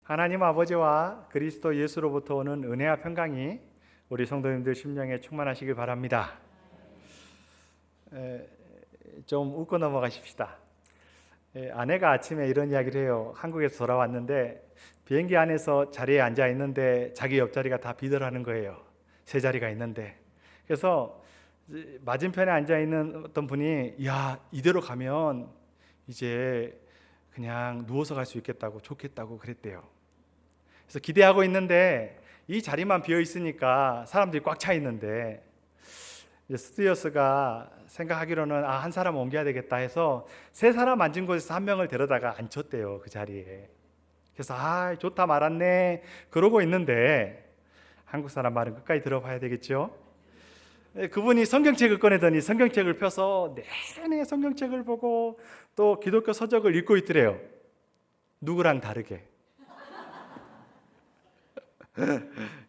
하나님 아버지와 그리스도 예수로부터 오는 은혜와 평강이 우리 성도님들 심령에 충만하시길 바랍니다. 좀 웃고 넘어가십시다. 아내가 아침에 이런 이야기를 해요. 한국에서 돌아왔는데 비행기 안에서 자리에 앉아 있는데 자기 옆자리가 다 비더라는 거예요. 세 자리가 있는데. 그래서 맞은편에 앉아 있는 어떤 분이 야, 이대로 가면 이제 그냥 누워서 갈 수 있겠다고, 좋겠다고 그랬대요. 그래서 기대하고 있는데 이 자리만 비어 있으니까 사람들이 꽉 차 있는데 스튜어스가 생각하기로는 한 사람 옮겨야 되겠다 해서 세 사람 앉은 곳에서 한 명을 데려다가 앉혔대요, 그 자리에. 그래서 좋다 말았네 그러고 있는데 한국 사람 말은 끝까지 들어봐야 되겠죠. 그분이 성경책을 꺼내더니 성경책을 펴서 내내 성경책을 보고 또 기독교 서적을 읽고 있더래요. 누구랑 다르게.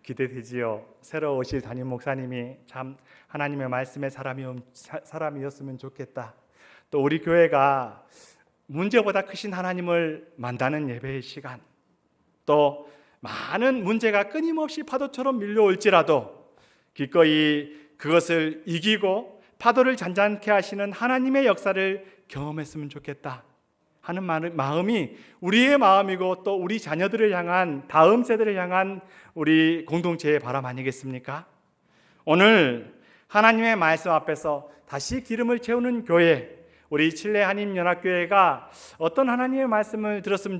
기대되지요. 새로 오실 담임 목사님이 참 하나님의 말씀의 사람이었으면 좋겠다. 또 우리 교회가 문제보다 크신 하나님을 만나는 예배의 시간, 또 많은 문제가 끊임없이 파도처럼 밀려올지라도 기꺼이 그것을 이기고 파도를 잔잔케 하시는 하나님의 역사를 경험했으면 좋겠다 하는 마음이 우리의 마음이고 또 우리 자녀들을 향한, 다음 세대를 향한 우리 공동체의 바람 아니겠습니까? 오늘 하나님의 말씀 앞에서 다시 기름을 채우는 교회, 우리 칠레 한인연합교회가 어떤 하나님의 말씀을 들었으면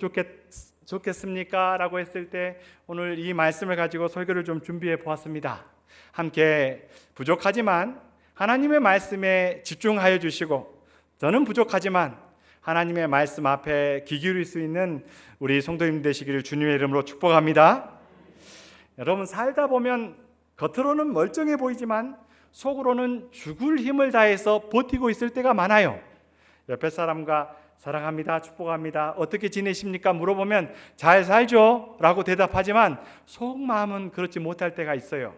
좋겠습니까? 라고 했을 때 오늘 이 말씀을 가지고 설교를 좀 준비해 보았습니다. 함께 부족하지만 하나님의 말씀에 집중하여 주시고, 저는 부족하지만 하나님의 말씀 앞에 귀 기울일 수 있는 우리 성도님 되시기를 주님의 이름으로 축복합니다. 여러분, 살다 보면 겉으로는 멀쩡해 보이지만 속으로는 죽을 힘을 다해서 버티고 있을 때가 많아요. 옆에 사람과 사랑합니다, 축복합니다, 어떻게 지내십니까? 물어보면 잘 살죠? 라고 대답하지만 속마음은 그렇지 못할 때가 있어요.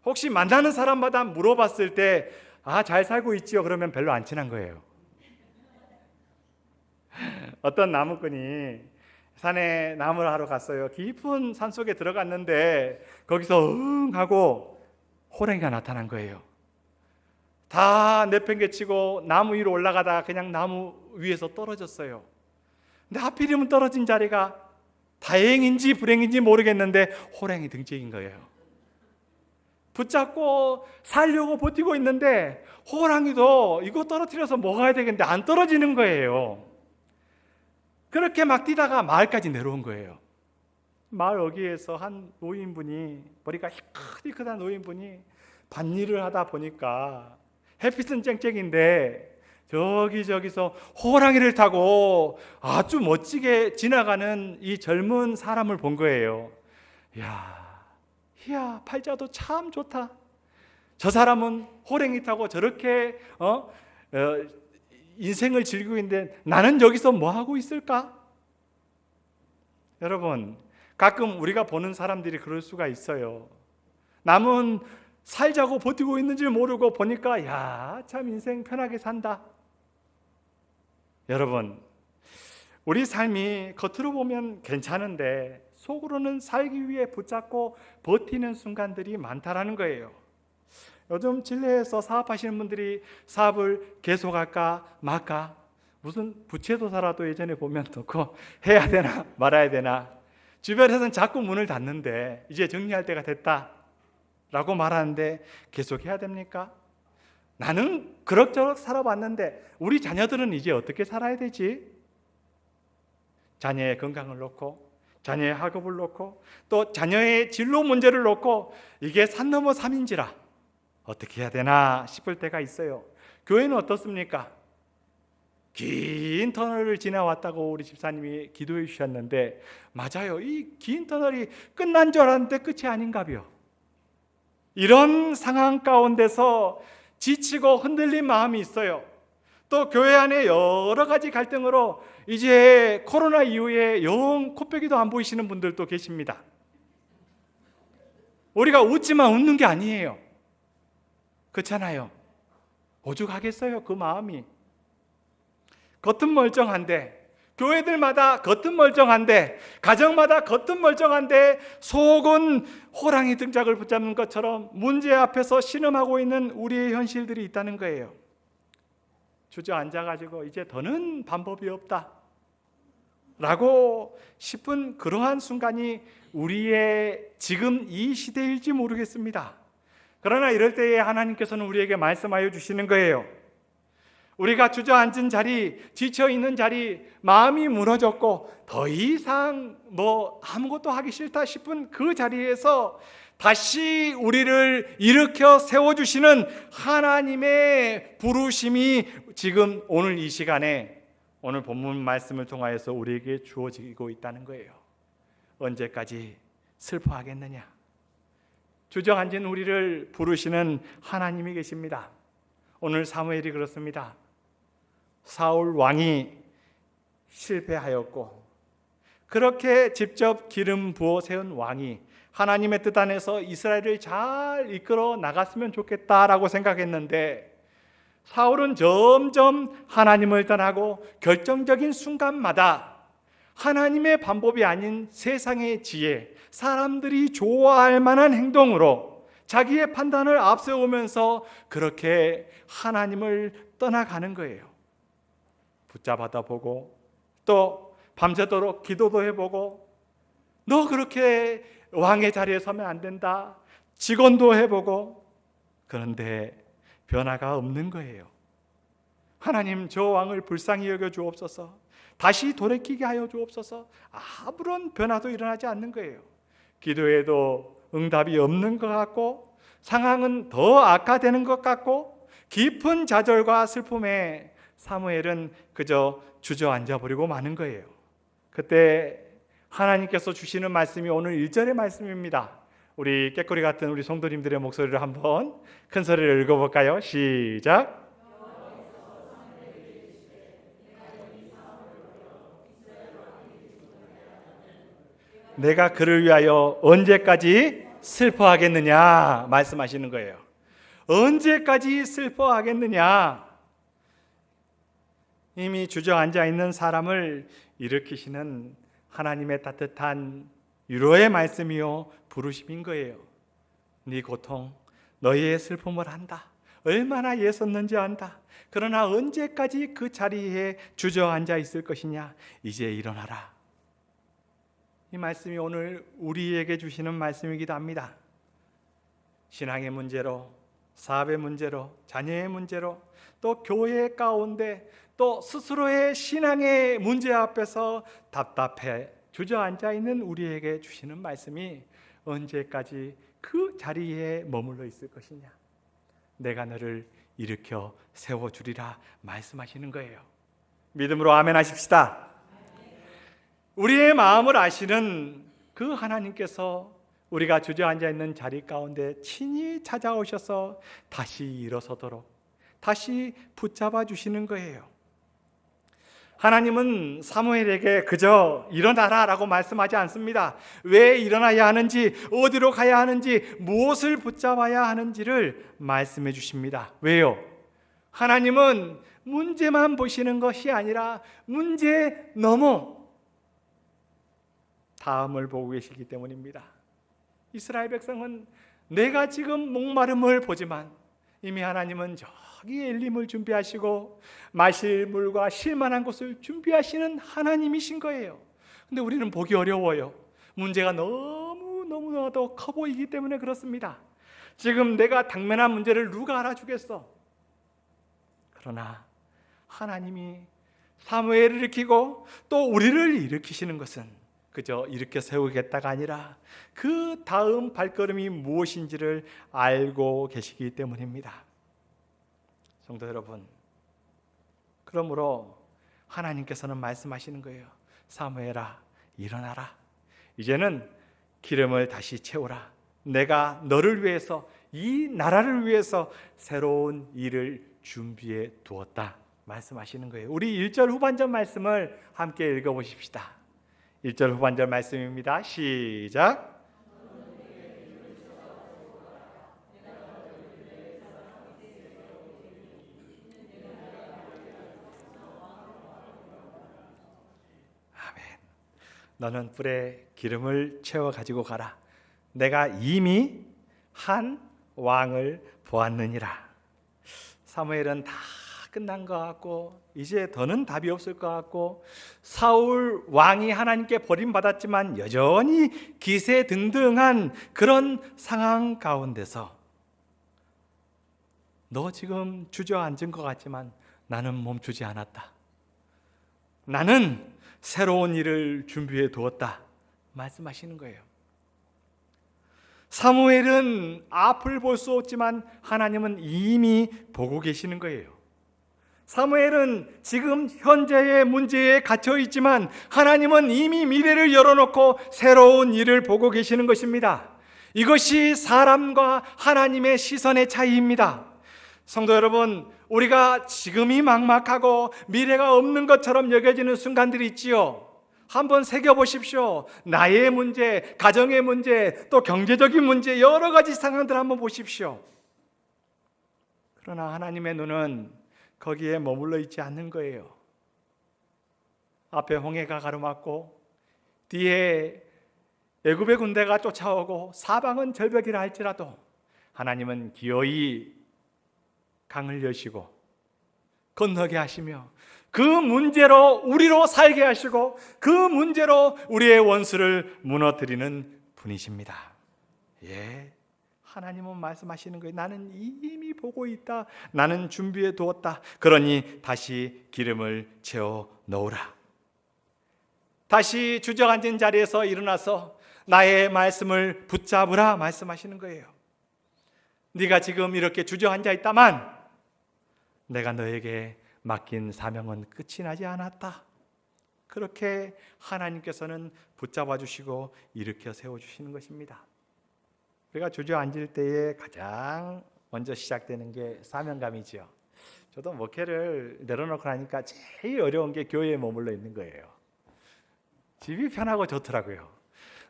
혹시 만나는 사람마다 물어봤을 때 잘 살고 있지요? 그러면 별로 안 친한 거예요. 어떤 나무꾼이 산에 나무를 하러 갔어요. 깊은 산속에 들어갔는데 거기서 응 하고 호랑이가 나타난 거예요. 다 내팽개치고 나무 위로 올라가다가 그냥 나무 위에서 떨어졌어요. 근데 하필이면 떨어진 자리가 다행인지 불행인지 모르겠는데 호랑이 등짝인 거예요. 붙잡고 살려고 버티고 있는데 호랑이도 이거 떨어뜨려서 먹어야 되겠는데 안 떨어지는 거예요. 그렇게 막 뛰다가 마을까지 내려온 거예요. 마을 어귀에서 한 노인분이, 머리가 희끗희끗한 노인분이 밭일을 하다 보니까 햇빛은 쨍쨍인데 저기서 호랑이를 타고 아주 멋지게 지나가는 이 젊은 사람을 본 거예요. 이야, 팔자도 참 좋다. 저 사람은 호랑이 타고 저렇게 인생을 즐기고 있는데 나는 여기서 뭐 하고 있을까? 여러분, 가끔 우리가 보는 사람들이 그럴 수가 있어요. 남은 살자고 버티고 있는 줄 모르고 보니까 참 인생 편하게 산다. 여러분, 우리 삶이 겉으로 보면 괜찮은데 속으로는 살기 위해 붙잡고 버티는 순간들이 많다라는 거예요. 요즘 진례에서 사업하시는 분들이 사업을 계속할까 말까, 무슨 부채도사라도 예전에 보면 넣고 해야 되나 말아야 되나, 주변에서는 자꾸 문을 닫는데 이제 정리할 때가 됐다 라고 말하는데 계속해야 됩니까? 나는 그럭저럭 살아봤는데 우리 자녀들은 이제 어떻게 살아야 되지? 자녀의 건강을 놓고, 자녀의 학업을 놓고, 또 자녀의 진로 문제를 놓고 이게 산 넘어 삼인지라 어떻게 해야 되나 싶을 때가 있어요. 교회는 어떻습니까? 긴 터널을 지나왔다고 우리 집사님이 기도해 주셨는데 맞아요. 이 긴 터널이 끝난 줄 알았는데 끝이 아닌가벼. 이런 상황 가운데서 지치고 흔들린 마음이 있어요. 또 교회 안에 여러 가지 갈등으로 이제 코로나 이후에 영 코빼기도 안 보이시는 분들도 계십니다. 우리가 웃지만 웃는 게 아니에요. 그렇잖아요. 오죽하겠어요, 그 마음이. 겉은 멀쩡한데 교회들마다 겉은 멀쩡한데, 가정마다 겉은 멀쩡한데 속은 호랑이 등짝을 붙잡는 것처럼 문제 앞에서 신음하고 있는 우리의 현실들이 있다는 거예요. 주저앉아가지고 이제 더는 방법이 없다 라고 싶은 그러한 순간이 우리의 지금 이 시대일지 모르겠습니다. 그러나 이럴 때에 하나님께서는 우리에게 말씀하여 주시는 거예요. 우리가 주저앉은 자리, 지쳐있는 자리, 마음이 무너졌고 더 이상 아무것도 하기 싫다 싶은 그 자리에서 다시 우리를 일으켜 세워주시는 하나님의 부르심이 지금 오늘 이 시간에 오늘 본문 말씀을 통하여서 우리에게 주어지고 있다는 거예요. 언제까지 슬퍼하겠느냐? 주저앉은 우리를 부르시는 하나님이 계십니다. 오늘 사무엘이 그렇습니다. 사울 왕이 실패하였고 그렇게 직접 기름 부어 세운 왕이 하나님의 뜻 안에서 이스라엘을 잘 이끌어 나갔으면 좋겠다라고 생각했는데 사울은 점점 하나님을 떠나고 결정적인 순간마다 하나님의 방법이 아닌 세상의 지혜, 사람들이 좋아할 만한 행동으로 자기의 판단을 앞세우면서 그렇게 하나님을 떠나가는 거예요. 붙잡아다 보고 또 밤새도록 기도도 해보고 너 그렇게 왕의 자리에 서면 안 된다. 직원도 해보고 그런데 변화가 없는 거예요. 하나님 저 왕을 불쌍히 여겨 주옵소서. 다시 돌이키게 하여 주옵소서. 아무런 변화도 일어나지 않는 거예요. 기도해도 응답이 없는 것 같고 상황은 더 악화되는 것 같고 깊은 좌절과 슬픔에 사무엘은 그저 주저앉아 버리고 마는 거예요. 그때 하나님께서 주시는 말씀이 오늘 1절의 말씀입니다. 우리 깨꼬리 같은 우리 성도님들의 목소리를 한번 큰 소리를 읽어볼까요? 시작. 내가 그를 위하여 언제까지 슬퍼하겠느냐 말씀하시는 거예요. 언제까지 슬퍼하겠느냐? 이미 주저앉아 있는 사람을 일으키시는 하나님의 따뜻한 위로의 말씀이요 부르심인 거예요. 네 고통, 너희의 슬픔을 안다. 얼마나 애썼는지 안다. 그러나 언제까지 그 자리에 주저앉아 있을 것이냐? 이제 일어나라. 이 말씀이 오늘 우리에게 주시는 말씀이기도 합니다. 신앙의 문제로, 사업의 문제로, 자녀의 문제로, 또 교회 가운데 또 스스로의 신앙의 문제 앞에서 답답해 주저앉아 있는 우리에게 주시는 말씀이 언제까지 그 자리에 머물러 있을 것이냐? 내가 너를 일으켜 세워주리라 말씀하시는 거예요. 믿음으로 아멘 하십시다. 우리의 마음을 아시는 그 하나님께서 우리가 주저앉아 있는 자리 가운데 친히 찾아오셔서 다시 일어서도록 다시 붙잡아 주시는 거예요. 하나님은 사무엘에게 그저 일어나라 라고 말씀하지 않습니다. 왜 일어나야 하는지, 어디로 가야 하는지, 무엇을 붙잡아야 하는지를 말씀해 주십니다. 왜요? 하나님은 문제만 보시는 것이 아니라 문제 넘어 다음을 보고 계시기 때문입니다. 이스라엘 백성은 내가 지금 목마름을 보지만 이미 하나님은 저기 엘림을 준비하시고 마실 물과 쉴 만한 곳을 준비하시는 하나님이신 거예요. 근데 우리는 보기 어려워요. 문제가 너무나도 커 보이기 때문에 그렇습니다. 지금 내가 당면한 문제를 누가 알아주겠어? 그러나 하나님이 사무엘을 일으키고 또 우리를 일으키시는 것은 그저 일으켜 세우겠다가 아니라 그 다음 발걸음이 무엇인지를 알고 계시기 때문입니다. 성도 여러분, 그러므로 하나님께서는 말씀하시는 거예요. 사무엘아, 일어나라. 이제는 기름을 다시 채우라. 내가 너를 위해서, 이 나라를 위해서 새로운 일을 준비해 두었다 말씀하시는 거예요. 우리 1절 후반절 말씀을 함께 읽어보십시다. 1절 후반절 말씀입니다. 시작. 너는 뿔에 기름을 채워 가지고 가라. 내가 이미 한 왕을 보았느니라. 사무엘은 다 끝난 것 같고 이제 더는 답이 없을 것 같고, 사울 왕이 하나님께 버림받았지만 여전히 기세등등한 그런 상황 가운데서 너 지금 주저앉은 것 같지만 나는 멈추지 않았다. 나는 새로운 일을 준비해 두었다 말씀하시는 거예요. 사무엘은 앞을 볼 수 없지만 하나님은 이미 보고 계시는 거예요. 사무엘은 지금 현재의 문제에 갇혀 있지만 하나님은 이미 미래를 열어놓고 새로운 일을 보고 계시는 것입니다. 이것이 사람과 하나님의 시선의 차이입니다. 성도 여러분, 우리가 지금이 막막하고 미래가 없는 것처럼 여겨지는 순간들이 있지요. 한번 새겨보십시오. 나의 문제, 가정의 문제, 또 경제적인 문제, 여러 가지 상황들 한번 보십시오. 그러나 하나님의 눈은 거기에 머물러 있지 않는 거예요. 앞에 홍해가 가로막고 뒤에 애굽의 군대가 쫓아오고 사방은 절벽이라 할지라도 하나님은 기어이 강을 여시고 건너게 하시며 그 문제로 우리로 살게 하시고 그 문제로 우리의 원수를 무너뜨리는 분이십니다. 예, 하나님은 말씀하시는 거예요. 나는 이미 보고 있다. 나는 준비해 두었다. 그러니 다시 기름을 채워 넣으라. 다시 주저앉은 자리에서 일어나서 나의 말씀을 붙잡으라 말씀하시는 거예요. 네가 지금 이렇게 주저앉아 있다만 내가 너에게 맡긴 사명은 끝이 나지 않았다. 그렇게 하나님께서는 붙잡아 주시고 일으켜 세워주시는 것입니다. 우리가 주저앉을 때에 가장 먼저 시작되는 게 사명감이죠. 저도 목회를 내려놓고 나니까 제일 어려운 게 교회에 머물러 있는 거예요. 집이 편하고 좋더라고요.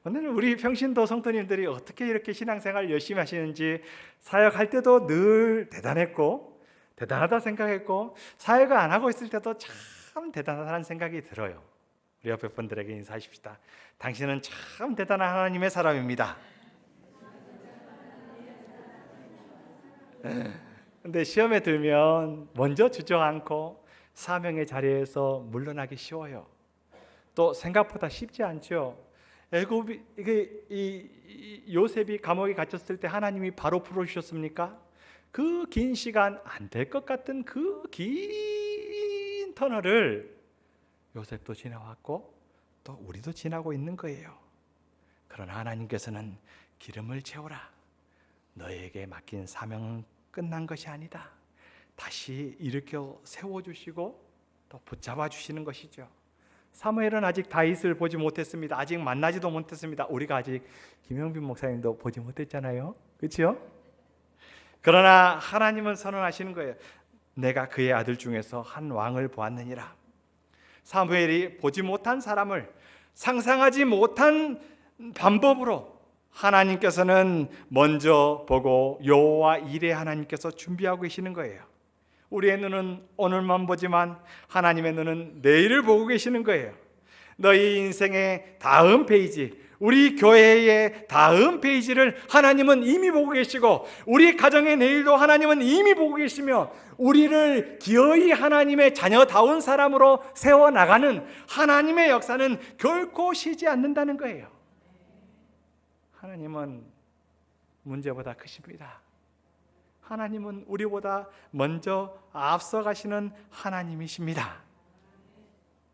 오늘 우리 평신도 성도님들이 어떻게 이렇게 신앙생활 열심히 하시는지, 사역할 때도 늘 대단했고 대단하다 생각했고 사역을 안 하고 있을 때도 참 대단하다는 생각이 들어요. 우리 옆에 분들에게 인사하십시다. 당신은 참 대단한 하나님의 사람입니다. 근데 시험에 들면 먼저 주저앉고 사명의 자리에서 물러나기 쉬워요. 또 생각보다 쉽지 않죠. 애굽이 요셉이 감옥에 갇혔을 때 하나님이 바로 풀어주셨습니까? 그 긴 시간 안 될 것 같은 그 긴 터널을 요셉도 지나왔고 또 우리도 지나고 있는 거예요. 그러나 하나님께서는 기름을 채우라. 너에게 맡긴 사명은 끝난 것이 아니다. 다시 일으켜 세워주시고 또 붙잡아 주시는 것이죠. 사무엘은 아직 다윗을 보지 못했습니다. 아직 만나지도 못했습니다. 우리가 아직 김영빈 목사님도 보지 못했잖아요. 그렇죠? 그러나 하나님은 선언하시는 거예요. 내가 그의 아들 중에서 한 왕을 보았느니라. 사무엘이 보지 못한 사람을 상상하지 못한 방법으로 하나님께서는 먼저 보고 여호와 이레 하나님께서 준비하고 계시는 거예요. 우리의 눈은 오늘만 보지만 하나님의 눈은 내일을 보고 계시는 거예요. 너희 인생의 다음 페이지, 우리 교회의 다음 페이지를 하나님은 이미 보고 계시고 우리 가정의 내일도 하나님은 이미 보고 계시며 우리를 기어이 하나님의 자녀다운 사람으로 세워나가는 하나님의 역사는 결코 쉬지 않는다는 거예요. 하나님은 문제보다 크십니다. 하나님은 우리보다 먼저 앞서가시는 하나님이십니다.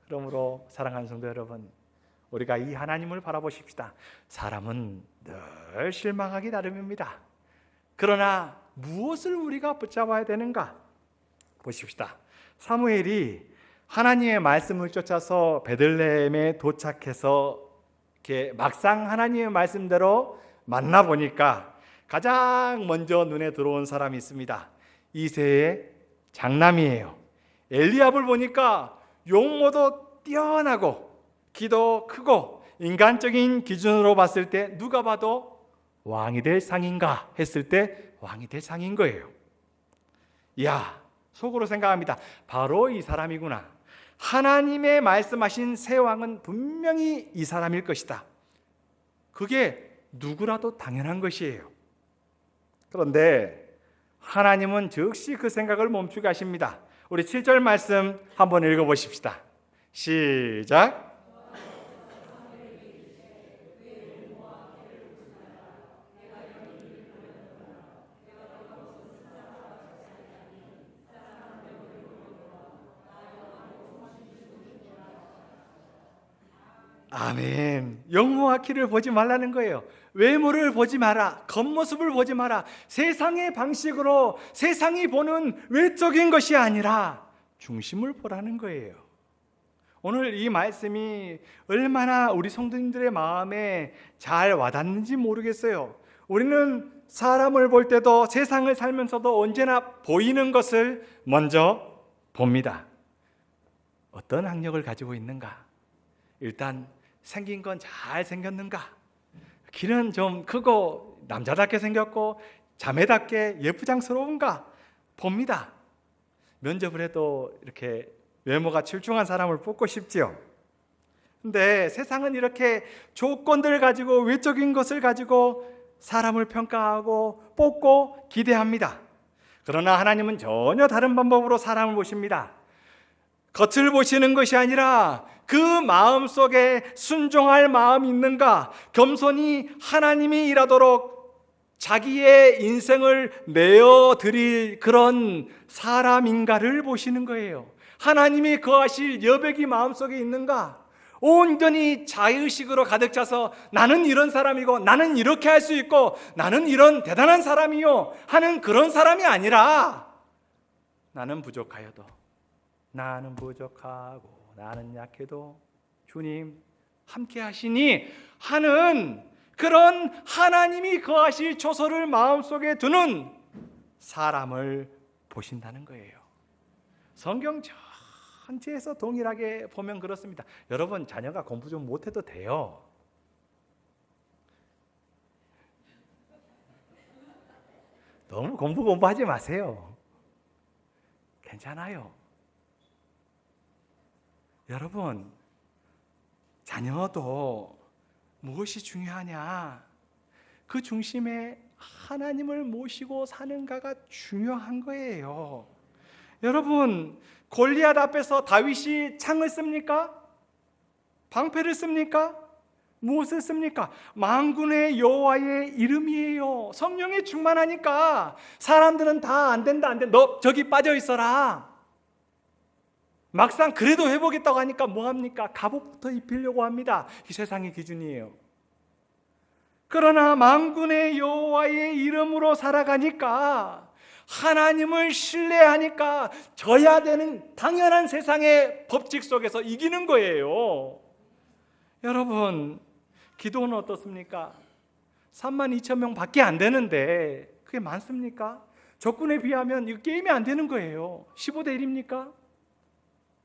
그러므로 사랑하는 성도 여러분, 우리가 이 하나님을 바라보십시다. 사람은 늘 실망하기 나름입니다. 그러나 무엇을 우리가 붙잡아야 되는가? 보십시다. 사무엘이 하나님의 말씀을 쫓아서 베들레헴에 도착해서 이렇게 막상 하나님의 말씀대로 만나보니까 가장 먼저 눈에 들어온 사람이 있습니다. 이새의 장남이에요. 엘리압을 보니까 용모도 뛰어나고 키도 크고 인간적인 기준으로 봤을 때 누가 봐도 왕이 될 상인가 했을 때 왕이 될 상인 거예요. 이야, 속으로 생각합니다. 바로 이 사람이구나. 하나님의 말씀하신 새 왕은 분명히 이 사람일 것이다. 그게 누구라도 당연한 것이에요. 그런데 하나님은 즉시 그 생각을 멈추게 하십니다. 우리 7절 말씀 한번 읽어보십시다. 시작. 아멘. 영모와 키를 보지 말라는 거예요. 외모를 보지 마라. 겉모습을 보지 마라. 세상의 방식으로 세상이 보는 외적인 것이 아니라 중심을 보라는 거예요. 오늘 이 말씀이 얼마나 우리 성도님들의 마음에 잘 와닿는지 모르겠어요. 우리는 사람을 볼 때도 세상을 살면서도 언제나 보이는 것을 먼저 봅니다. 어떤 학력을 가지고 있는가? 일단 생긴 건 잘 생겼는가? 키는 좀 크고 남자답게 생겼고 자매답게 예쁘장스러운가? 봅니다. 면접을 해도 이렇게 외모가 출중한 사람을 뽑고 싶지요. 근데 세상은 이렇게 조건들을 가지고 외적인 것을 가지고 사람을 평가하고 뽑고 기대합니다. 그러나 하나님은 전혀 다른 방법으로 사람을 보십니다. 겉을 보시는 것이 아니라 그 마음 속에 순종할 마음이 있는가, 겸손히 하나님이 일하도록 자기의 인생을 내어드릴 그런 사람인가를 보시는 거예요. 하나님이 거하실 여백이 마음속에 있는가? 온전히 자의식으로 가득 차서 나는 이런 사람이고 나는 이렇게 할 수 있고 나는 이런 대단한 사람이요 하는 그런 사람이 아니라 나는 부족하여도, 나는 부족하고 나는 약해도 주님 함께 하시니 하는 그런 하나님이 거하실 초소를 마음속에 두는 사람을 보신다는 거예요. 성경 전체에서 동일하게 보면 그렇습니다. 여러분, 자녀가 공부 좀 못해도 돼요. 너무 공부하지 마세요. 괜찮아요. 여러분, 자녀도 무엇이 중요하냐? 그 중심에 하나님을 모시고 사는가가 중요한 거예요. 여러분, 골리앗 앞에서 다윗이 창을 씁니까? 방패를 씁니까? 무엇을 씁니까? 만군의 여호와의 이름이에요. 성령이 충만하니까 사람들은 다 안 된다, 너 저기 빠져 있어라. 막상 그래도 해보겠다고 하니까 뭐합니까? 갑옷부터 입히려고 합니다. 이 세상의 기준이에요. 그러나 만군의 여호와의 이름으로 살아가니까, 하나님을 신뢰하니까 져야 되는 당연한 세상의 법칙 속에서 이기는 거예요. 여러분, 기도는 어떻습니까? 32,000명 밖에 안 되는데 그게 많습니까? 적군에 비하면 이거 게임이 안 되는 거예요. 15대 1입니까?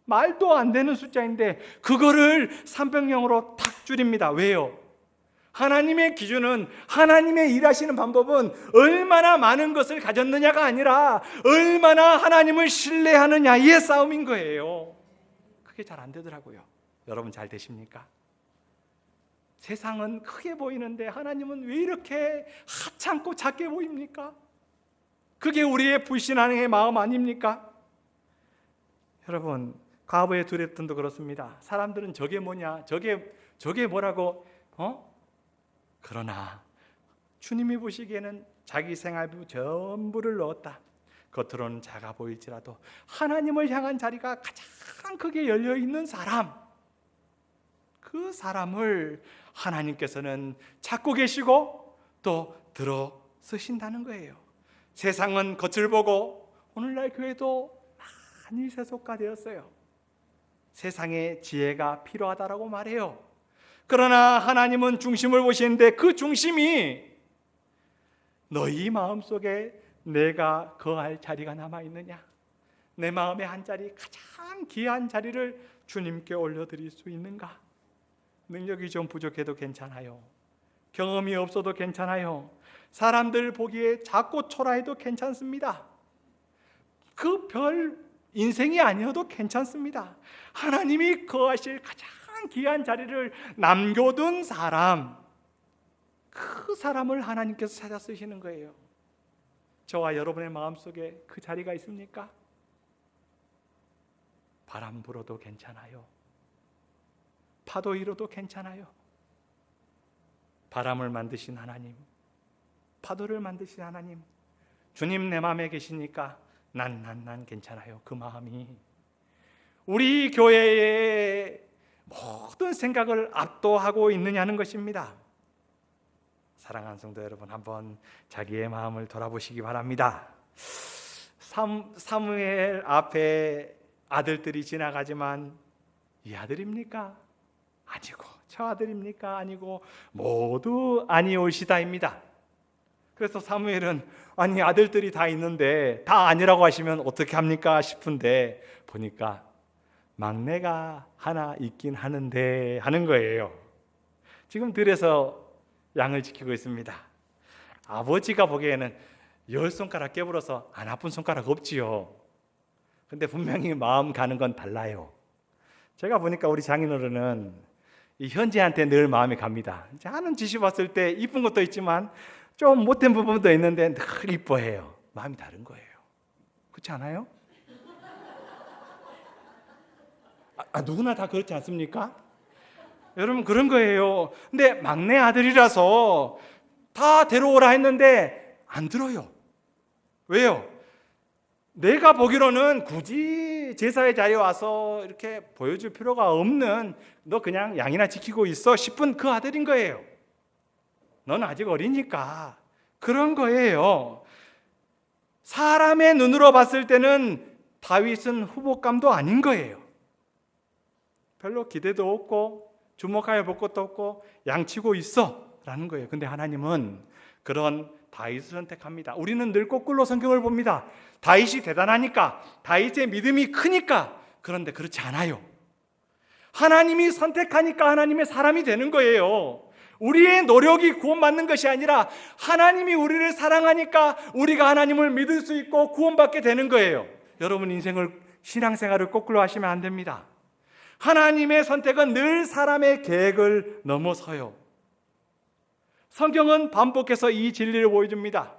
말도 안 되는 숫자인데 그거를 300명으로 탁 줄입니다. 왜요? 하나님의 기준은, 하나님의 일하시는 방법은 얼마나 많은 것을 가졌느냐가 아니라 얼마나 하나님을 신뢰하느냐의 싸움인 거예요. 그게 잘 안 되더라고요. 여러분, 잘 되십니까? 세상은 크게 보이는데 하나님은 왜 이렇게 하찮고 작게 보입니까? 그게 우리의 불신앙의 마음 아닙니까? 여러분, 과거의 두랩돈도 그렇습니다. 사람들은 저게 뭐냐, 저게 뭐라고, 그러나 주님이 보시기에는 자기 생활부 전부를 넣었다. 겉으로는 작아 보일지라도 하나님을 향한 자리가 가장 크게 열려 있는 사람, 그 사람을 하나님께서는 찾고 계시고 또 들어 쓰신다는 거예요. 세상은 겉을 보고, 오늘날 교회도 많이 세속화되었어요. 세상에 지혜가 필요하다라고 말해요. 그러나 하나님은 중심을 보시는데 그 중심이 너희 마음속에 내가 거할 자리가 남아있느냐, 내 마음의 한 자리, 가장 귀한 자리를 주님께 올려드릴 수 있는가? 능력이 좀 부족해도 괜찮아요. 경험이 없어도 괜찮아요. 사람들 보기에 작고 초라해도 괜찮습니다. 그 별 인생이 아니어도 괜찮습니다. 하나님이 거하실 가장 귀한 자리를 남겨둔 사람, 그 사람을 하나님께서 찾아 쓰시는 거예요. 저와 여러분의 마음속에 그 자리가 있습니까? 바람 불어도 괜찮아요. 파도 일어도 괜찮아요. 바람을 만드신 하나님, 파도를 만드신 하나님, 주님 내 마음에 계시니까 난 괜찮아요. 그 마음이 우리 교회의 모든 생각을 압도하고 있느냐는 것입니다. 사랑하는 성도 여러분, 한번 자기의 마음을 돌아보시기 바랍니다. 사무엘 앞에 아들들이 지나가지만 이 아들입니까? 아니고, 저 아들입니까? 아니고, 모두 아니올시다입니다. 그래서 사무엘은 아니 아들들이 다 있는데 다 아니라고 하시면 어떻게 합니까 싶은데 보니까 막내가 하나 있긴 하는데 하는 거예요. 지금 들에서 양을 지키고 있습니다. 아버지가 보기에는 10손가락 깨물어서 안 아픈 손가락 없지요. 근데 분명히 마음 가는 건 달라요. 제가 보니까 우리 장인어른은 이 현지한테 늘 마음이 갑니다. 하는 짓이 봤을 때 이쁜 것도 있지만 좀 못된 부분도 있는데 늘 이뻐해요. 마음이 다른 거예요. 그렇지 않아요? 누구나 다 그렇지 않습니까? 여러분 그런 거예요. 근데 막내 아들이라서 다 데려오라 했는데 안 들어요. 왜요? 내가 보기로는 굳이 제사의 자리에 와서 이렇게 보여줄 필요가 없는, 너 그냥 양이나 지키고 있어 싶은 그 아들인 거예요. 넌 아직 어리니까. 그런 거예요. 사람의 눈으로 봤을 때는 다윗은 후보감도 아닌 거예요. 별로 기대도 없고 주목하여 볼 것도 없고 양치고 있어 라는 거예요. 근데 하나님은 그런 다윗을 선택합니다. 우리는 늘 거꾸로 성경을 봅니다. 다윗이 대단하니까, 다윗의 믿음이 크니까. 그런데 그렇지 않아요. 하나님이 선택하니까 하나님의 사람이 되는 거예요. 우리의 노력이 구원받는 것이 아니라 하나님이 우리를 사랑하니까 우리가 하나님을 믿을 수 있고 구원받게 되는 거예요. 여러분 인생을, 신앙생활을 거꾸로 하시면 안 됩니다. 하나님의 선택은 늘 사람의 계획을 넘어서요. 성경은 반복해서 이 진리를 보여줍니다.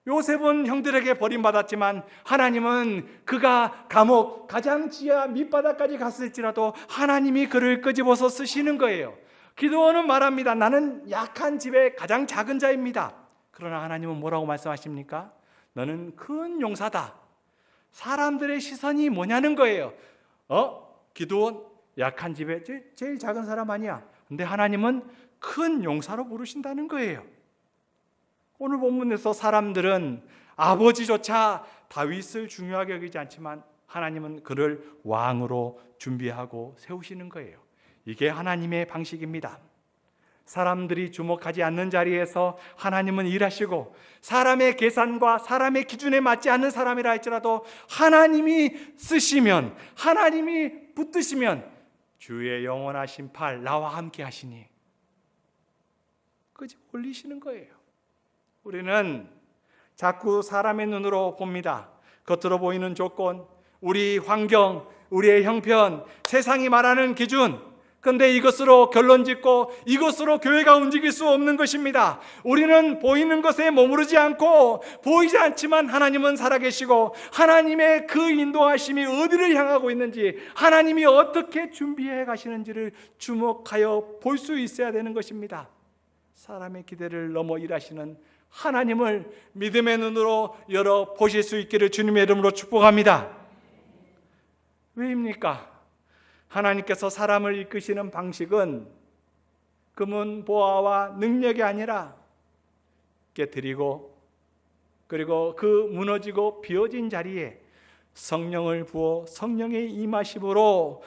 요셉은 형들에게 버림받았지만 하나님은 그가 감옥 가장 지하 밑바닥까지 갔을지라도 하나님이 그를 끄집어서 쓰시는 거예요. 기드온은 말합니다. 나는 약한 집의 가장 작은 자입니다. 그러나 하나님은 뭐라고 말씀하십니까? 너는 큰 용사다. 사람들의 시선이 뭐냐는 거예요. 기드온 약한 집의 제일 작은 사람 아니야. 근데 하나님은 큰 용사로 부르신다는 거예요. 오늘 본문에서 사람들은 아버지조차 다윗을 중요하게 여기지 않지만 하나님은 그를 왕으로 준비하고 세우시는 거예요. 이게 하나님의 방식입니다. 사람들이 주목하지 않는 자리에서 하나님은 일하시고, 사람의 계산과 사람의 기준에 맞지 않는 사람이라 할지라도 하나님이 쓰시면, 하나님이 붙드시면 주의 영원하신 팔 나와 함께 하시니 끄집 올리시는 거예요. 우리는 자꾸 사람의 눈으로 봅니다. 겉으로 보이는 조건, 우리 환경, 우리의 형편, 세상이 말하는 기준. 그런데 이것으로 결론 짓고 이것으로 교회가 움직일 수 없는 것입니다. 우리는 보이는 것에 머무르지 않고, 보이지 않지만 하나님은 살아계시고 하나님의 그 인도하심이 어디를 향하고 있는지, 하나님이 어떻게 준비해 가시는지를 주목하여 볼 수 있어야 되는 것입니다. 사람의 기대를 넘어 일하시는 하나님을 믿음의 눈으로 열어 보실 수 있기를 주님의 이름으로 축복합니다. 왜입니까? 하나님께서 사람을 이끄시는 방식은 금은 보화와 능력이 아니라 깨뜨리고, 그리고 그 무너지고 비어진 자리에 성령을 부어 성령의 임하심으로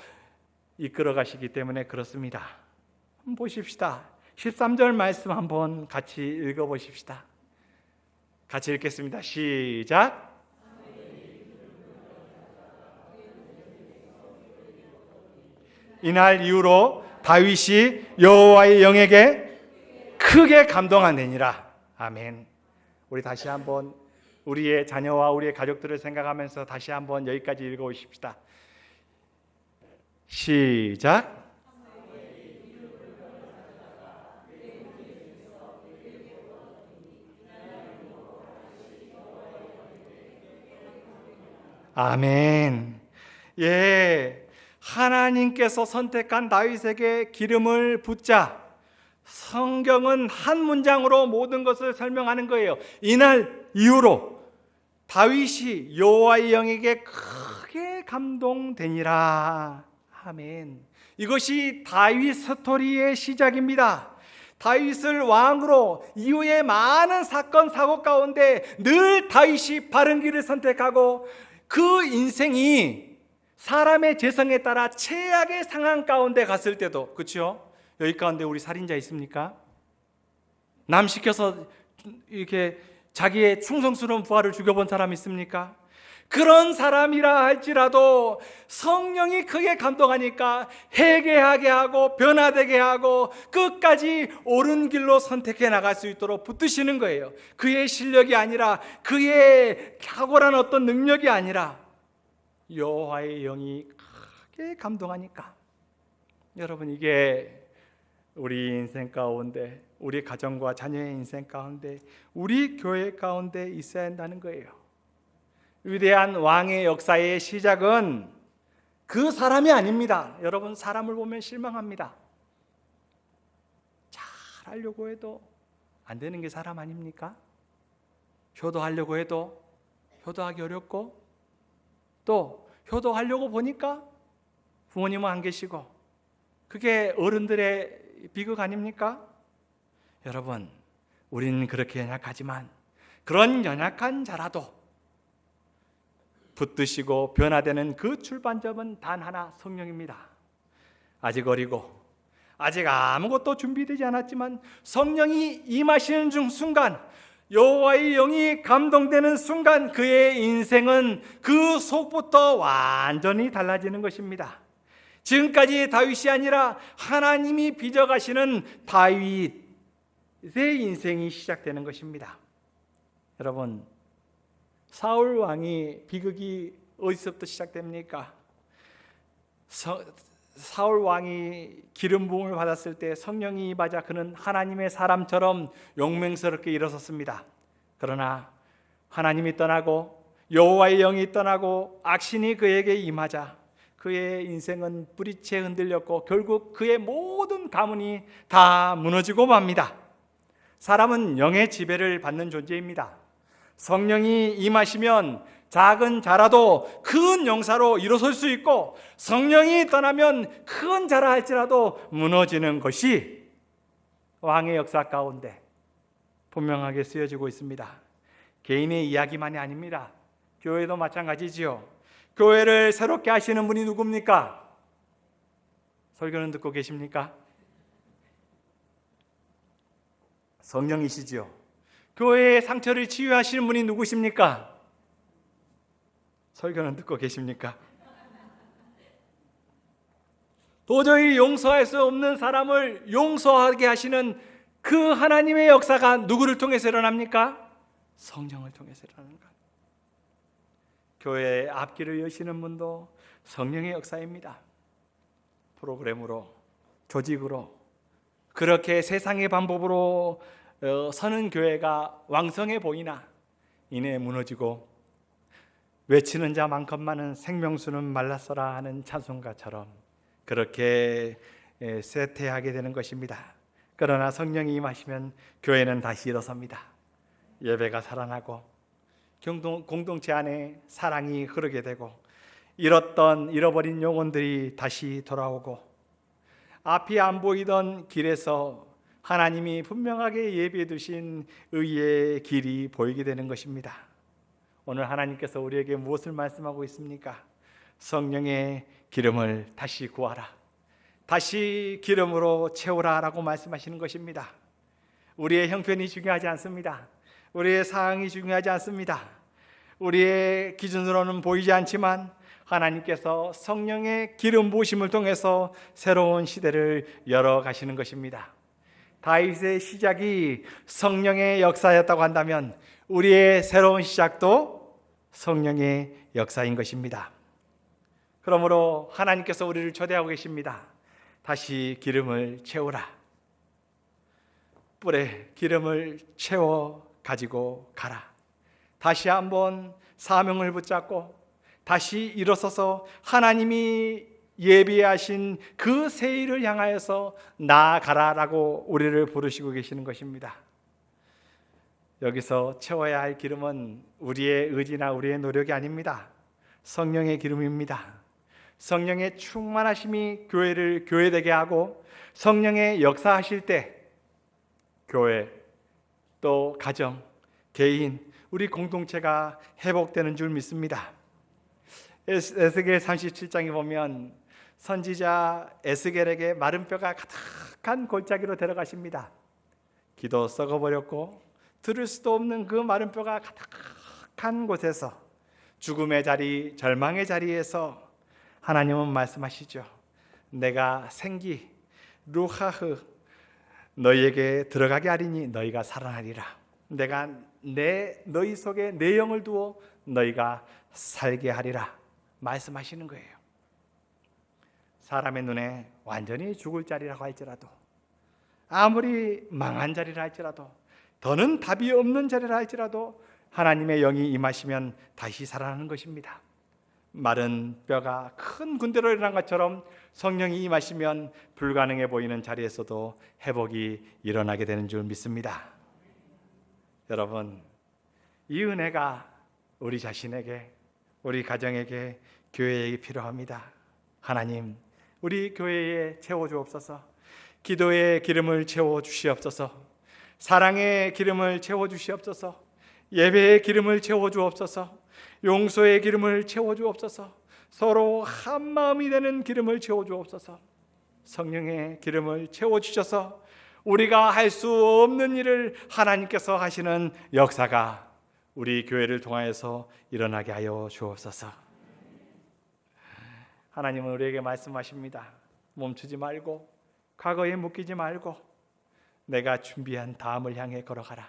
이끌어 가시기 때문에 그렇습니다. 한번 보십시다. 13절 말씀 한번 같이 읽어보십시다. 같이 읽겠습니다. 시작. 이날 이후로 다윗이 여호와의 영에게 크게 감동하느니라. 아멘. 우리 다시 한번 우리의 자녀와 우리의 가족들을 생각하면서 다시 한번 여기까지 읽어오십시다. 시작. 아멘. 예, 하나님께서 선택한 다윗에게 기름을 붓자. 성경은 한 문장으로 모든 것을 설명하는 거예요. 이날 이후로 다윗이 여호와의 영에게 크게 감동되니라. 아멘. 이것이 다윗 스토리의 시작입니다. 다윗을 왕으로 이후에 많은 사건 사고 가운데 늘 다윗이 바른 길을 선택하고 그 인생이 사람의 재성에 따라 최악의 상황 가운데 갔을 때도, 그렇죠? 여기 가운데 우리 살인자 있습니까? 남 시켜서 이렇게 자기의 충성스러운 부하를 죽여본 사람 있습니까? 그런 사람이라 할지라도 성령이 크게 감동하니까 회개하게 하고 변화되게 하고 끝까지 옳은 길로 선택해 나갈 수 있도록 붙드시는 거예요. 그의 실력이 아니라, 그의 탁월한 어떤 능력이 아니라 여호와의 영이 크게 감동하니까. 여러분, 이게 우리 인생 가운데, 우리 가정과 자녀의 인생 가운데, 우리 교회 가운데 있어야 한다는 거예요. 위대한 왕의 역사의 시작은 그 사람이 아닙니다. 여러분, 사람을 보면 실망합니다. 잘하려고 해도 안 되는 게 사람 아닙니까? 효도하려고 해도 효도하기 어렵고, 또 효도하려고 보니까 부모님은 안 계시고, 그게 어른들의 비극 아닙니까? 여러분, 우리는 그렇게 연약하지만 그런 연약한 자라도 붙드시고 변화되는 그 출발점은 단 하나, 성령입니다. 아직 어리고 아직 아무것도 준비되지 않았지만 성령이 임하시는 순간, 여호와의 영이 감동되는 순간 그의 인생은 그 속부터 완전히 달라지는 것입니다. 지금까지 다윗이 아니라 하나님이 빚어가시는 다윗의 인생이 시작되는 것입니다. 여러분, 사울 왕이 비극이 어디서부터 시작됩니까? 사울 왕이 기름 부음을 받았을 때 성령이 임하자 그는 하나님의 사람처럼 용맹스럽게 일어섰습니다. 그러나 하나님이 떠나고 여호와의 영이 떠나고 악신이 그에게 임하자 그의 인생은 뿌리채 흔들렸고 결국 그의 모든 가문이 다 무너지고 맙니다. 사람은 영의 지배를 받는 존재입니다. 성령이 임하시면 작은 자라도 큰 용사로 일어설 수 있고, 성령이 떠나면 큰 자라 할지라도 무너지는 것이 왕의 역사 가운데 분명하게 쓰여지고 있습니다. 개인의 이야기만이 아닙니다. 교회도 마찬가지지요. 교회를 새롭게 하시는 분이 누굽니까? 설교는 듣고 계십니까? 성령이시지요. 교회의 상처를 치유하시는 분이 누구십니까? 설교는 듣고 계십니까? 도저히 용서할 수 없는 사람을 용서하게 하시는 그 하나님의 역사가 누구를 통해서 일어납니까? 성령을 통해서 일어나는 것. 교회의 앞길을 여시는 분도 성령의 역사입니다. 프로그램으로, 조직으로, 그렇게 세상의 방법으로 서는 교회가 왕성해 보이나 이내 무너지고, 외치는 자만큼만은 생명수는 말랐어라 하는 찬송가처럼 그렇게 쇠퇴하게 되는 것입니다. 그러나 성령이 임하시면 교회는 다시 일어섭니다. 예배가 살아나고 공동체 안에 사랑이 흐르게 되고, 잃어버린 영혼들이 다시 돌아오고, 앞이 안 보이던 길에서 하나님이 분명하게 예비해 두신 의의 길이 보이게 되는 것입니다. 오늘 하나님께서 우리에게 무엇을 말씀하고 있습니까? 성령의 기름을 다시 구하라, 다시 기름으로 채우라 라고 말씀하시는 것입니다. 우리의 형편이 중요하지 않습니다. 우리의 상황이 중요하지 않습니다. 우리의 기준으로는 보이지 않지만 하나님께서 성령의 기름 부으심을 통해서 새로운 시대를 열어가시는 것입니다. 다윗의 시작이 성령의 역사였다고 한다면 우리의 새로운 시작도 성령의 역사인 것입니다. 그러므로 하나님께서 우리를 초대하고 계십니다. 다시 기름을 채우라. 뿔에 기름을 채워 가지고 가라. 다시 한번 사명을 붙잡고 다시 일어서서 하나님이 예비하신 그 새 일을 향하여서 나아가라라고 우리를 부르시고 계시는 것입니다. 여기서 채워야 할 기름은 우리의 의지나 우리의 노력이 아닙니다. 성령의 기름입니다. 성령의 충만하심이 교회를 교회되게 하고 성령의 역사하실 때 교회 또 가정, 개인, 우리 공동체가 회복되는 줄 믿습니다. 에스겔 37장에 보면 선지자 에스겔에게 마른 뼈가 가득한 골짜기로 데려가십니다. 기도 썩어버렸고 들을 수도 없는 그 마른 뼈가 가득한 곳에서 죽음의 자리, 절망의 자리에서 하나님은 말씀하시죠. 내가 생기, 루하흐 너희에게 들어가게 하리니 너희가 살아나리라. 내가 너희 속에 내 영을 두어 너희가 살게 하리라 말씀하시는 거예요. 사람의 눈에 완전히 죽을 자리라고 할지라도, 아무리 망한 자리라 할지라도, 더는 답이 없는 자리라 할지라도 하나님의 영이 임하시면 다시 살아나는 것입니다. 마른 뼈가 큰 군대로 일어난 것처럼 성령이 임하시면 불가능해 보이는 자리에서도 회복이 일어나게 되는 줄 믿습니다. 여러분, 이 은혜가 우리 자신에게, 우리 가정에게, 교회에게 필요합니다. 하나님, 우리 교회에 채워주옵소서. 기도의 기름을 채워주시옵소서. 사랑의 기름을 채워주시옵소서. 예배의 기름을 채워주옵소서. 용서의 기름을 채워주옵소서. 서로 한 마음이 되는 기름을 채워주옵소서. 성령의 기름을 채워주셔서 우리가 할 수 없는 일을 하나님께서 하시는 역사가 우리 교회를 통하여서 일어나게 하여 주옵소서. 하나님은 우리에게 말씀하십니다. 멈추지 말고, 과거에 묶이지 말고 내가 준비한 다음을 향해 걸어가라.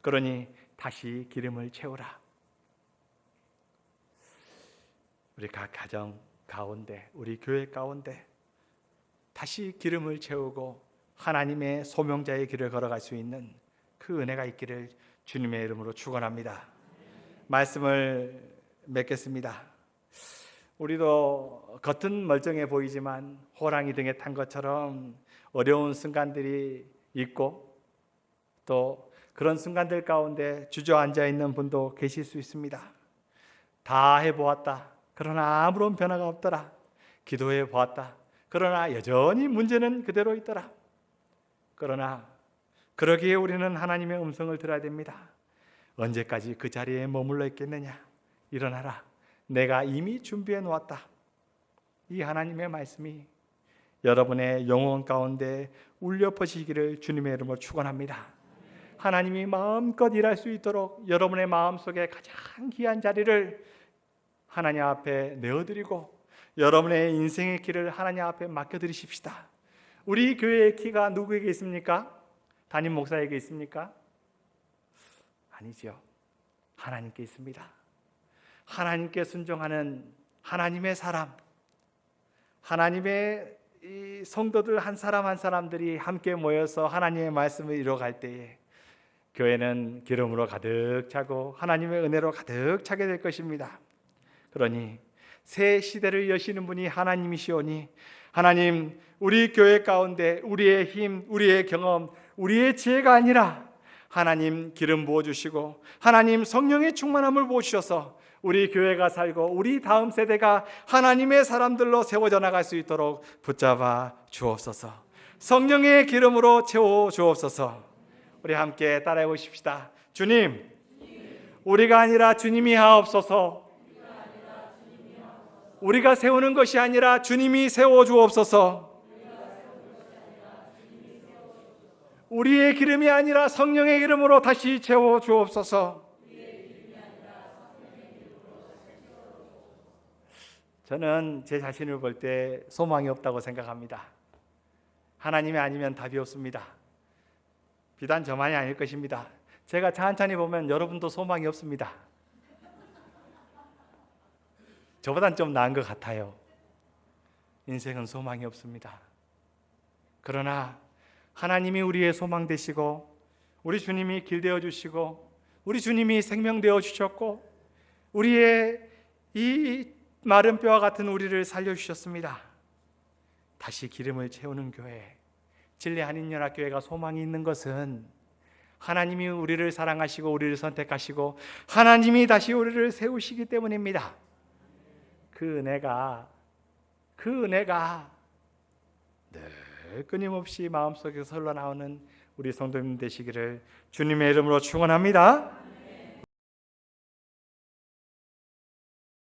그러니 다시 기름을 채우라. 우리 각 가정 가운데, 우리 교회 가운데 다시 기름을 채우고 하나님의 소명자의 길을 걸어갈 수 있는 그 은혜가 있기를 주님의 이름으로 축원합니다. 말씀을 맺겠습니다. 우리도 겉은 멀쩡해 보이지만 호랑이 등에 탄 것처럼 어려운 순간들이 있고 또 그런 순간들 가운데 주저앉아 있는 분도 계실 수 있습니다. 다 해보았다. 그러나 아무런 변화가 없더라. 기도해 보았다. 그러나 여전히 문제는 그대로 있더라. 그러나 그러기에 우리는 하나님의 음성을 들어야 됩니다. 언제까지 그 자리에 머물러 있겠느냐? 일어나라. 내가 이미 준비해 놓았다. 이 하나님의 말씀이 여러분의 영혼 가운데 울려 퍼지기를 주님의 이름으로 축원합니다. 하나님이 마음껏 일할 수 있도록 여러분의 마음속에 가장 귀한 자리를 하나님 앞에 내어드리고 여러분의 인생의 길을 하나님 앞에 맡겨드리십시다. 우리 교회의 키가 누구에게 있습니까? 담임 목사에게 있습니까? 아니죠. 하나님께 있습니다. 하나님께 순종하는 하나님의 사람, 하나님의 이 성도들 한 사람 한 사람들이 함께 모여서 하나님의 말씀을 이뤄갈 때에 교회는 기름으로 가득 차고 하나님의 은혜로 가득 차게 될 것입니다. 그러니 새 시대를 여시는 분이 하나님이시오니 하나님, 우리 교회 가운데 우리의 힘, 우리의 경험, 우리의 지혜가 아니라 하나님 기름 부어주시고 하나님 성령의 충만함을 부어주셔서 우리 교회가 살고 우리 다음 세대가 하나님의 사람들로 세워져 나갈 수 있도록 붙잡아 주옵소서. 성령의 기름으로 채워 주옵소서. 우리 함께 따라해 보십시다. 주님, 우리가 아니라 주님이 하옵소서. 우리가 세우는 것이 아니라 주님이 세워 주옵소서. 우리의 기름이 아니라 성령의 기름으로 다시 채워 주옵소서. 저는 제 자신을 볼 때 소망이 없다고 생각합니다. 하나님이 아니면 답이 없습니다. 비단 저만이 아닐 것입니다. 제가 천천히 보면 여러분도 소망이 없습니다. 저보단 좀 나은 것 같아요. 인생은 소망이 없습니다. 그러나 하나님이 우리의 소망 되시고 우리 주님이 길 되어 주시고 우리 주님이 생명 되어 주셨고 우리의 이 마른 뼈와 같은 우리를 살려주셨습니다. 다시 기름을 채우는 교회, 진리 한인연합교회가 소망이 있는 것은 하나님이 우리를 사랑하시고 우리를 선택하시고 하나님이 다시 우리를 세우시기 때문입니다. 그 은혜가 늘 끊임없이 마음속에서 흘러나오는 우리 성도님 되시기를 주님의 이름으로 축원합니다.